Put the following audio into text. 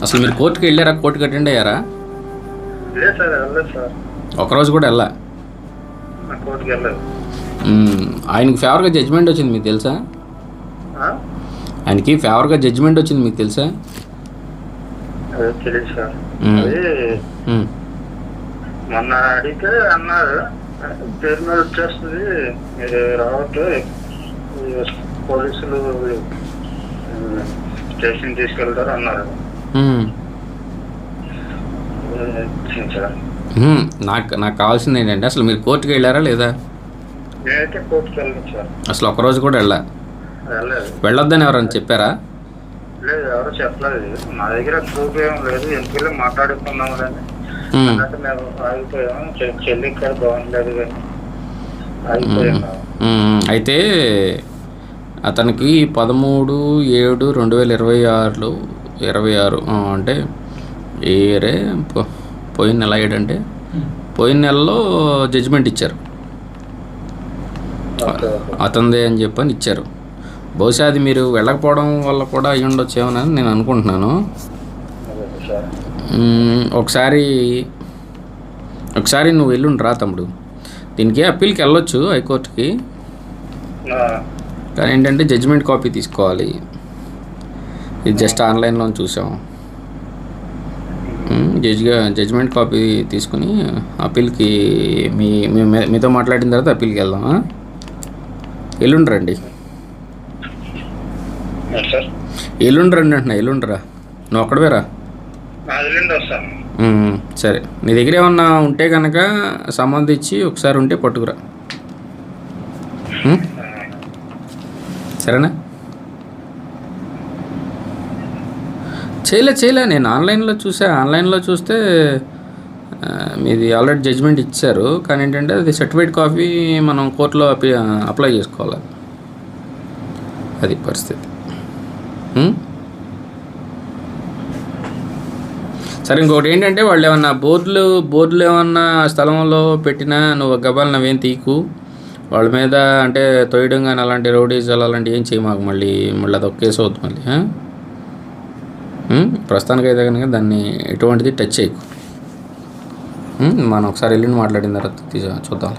అసలు మీరు కోర్టుకి వెళ్ళారా? కోర్టుకి అటెండ్ అయ్యారా? లేదు సార్, వెళ్ళలేదు సార్. ఒకరోజు కూడా వెళ్ళా? కోర్టుకి వెళ్ళలేదు. ఆయనకి ఫేవర్గా జడ్జిమెంట్ వచ్చింది, మీకు తెలుసా? ఆయనకి ఫేవర్గా జడ్జిమెంట్ వచ్చింది, మీకు తెలుసా? అదే తెలియదు సార్. అది మొన్న అడిగితే అన్నారు, పేరు మీద వచ్చేస్తుంది, మీరు రావట్లే, పోలీసులు స్టేషన్ తీసుకెళ్తారు అన్నారు. నాకు కావాల్సింది ఏంటంటే అసలు మీరు కోర్టుకి వెళ్ళారా లేదా? నేనైతే కోర్టుకి వెళ్ళలేదు సార్. అసలు ఒకరోజు కూడా వెళ్ళలేదు. వెళ్ళొద్దని ఎవరైనా చెప్పారా? లేదు, ఎవరు చెప్పలేదు. నా దగ్గర ప్రూఫ్ ఏం లేదు, ఎందుకెళ్ళి మాట్లాడుకున్నాము కానీ అన్నట్టు మేము ఆగిపోయాము. చెల్లి ఇక్కడ బాగుండలేదు కానీ ఆగిపోయాము. అయితే అతనికి 13/7/2026 అంటే ఏరే పోయిన నెల ఏడంటే పోయిన నెలలో జడ్జిమెంట్ ఇచ్చారు, అతనిదే అని చెప్పని ఇచ్చారు. బహుశా అది మీరు వెళ్ళకపోవడం వల్ల కూడా అయ్యి ఉండొచ్చేమోనని నేను అనుకుంటున్నాను. ఒకసారి నువ్వు వెళ్ళుండ్రా తమ్ముడు. దీనికి అప్పీల్కి వెళ్ళొచ్చు హైకోర్టుకి, కానీ ఏంటంటే జడ్జిమెంట్ కాపీ తీసుకోవాలి. ఇది జస్ట్ ఆన్లైన్లో చూసాం. జడ్జిమెంట్ కాపీ తీసుకుని అప్పీల్కి మీతో మాట్లాడిన తర్వాత అప్పీల్కి వెళ్దాం. ఎల్లుండ్రండి అంటున్నా. ఎల్లుండ్రా, నువ్వు ఒక్కడవేరా? సరే, నీ దగ్గర ఏమన్నా ఉంటే కనుక సంబంధించి ఒకసారి ఉంటే పట్టుకురా, సరేనా? చేయలే, నేను ఆన్లైన్లో చూస్తే మీది ఆల్రెడీ జడ్జిమెంట్ ఇచ్చారు. కానీ ఏంటంటే అది సర్టిఫైడ్ కాపీ మనం కోర్టులో అప్లై చేసుకోవాలి. అది పరిస్థితి. సరే, ఇంకొకటి ఏంటంటే వాళ్ళు ఏమన్నా బోర్డులు ఏమన్నా స్థలంలో పెట్టినా నువ్వు గబాలు నవ్వేం తీకు వాళ్ళ మీద, అంటే తోయడం కానీ అలాంటి రౌడీజాలు అలాంటివి ఏం చేయమాకు. మళ్ళీ అది ఒక కేసు అవుతుంది మళ్ళీ. ప్రస్తుతానికి అయితే కనుక దాన్ని ఎటువంటిది టచ్ చేయకు. మనం ఒకసారి వెళ్ళి మాట్లాడిన తర్వాత చూద్దాం.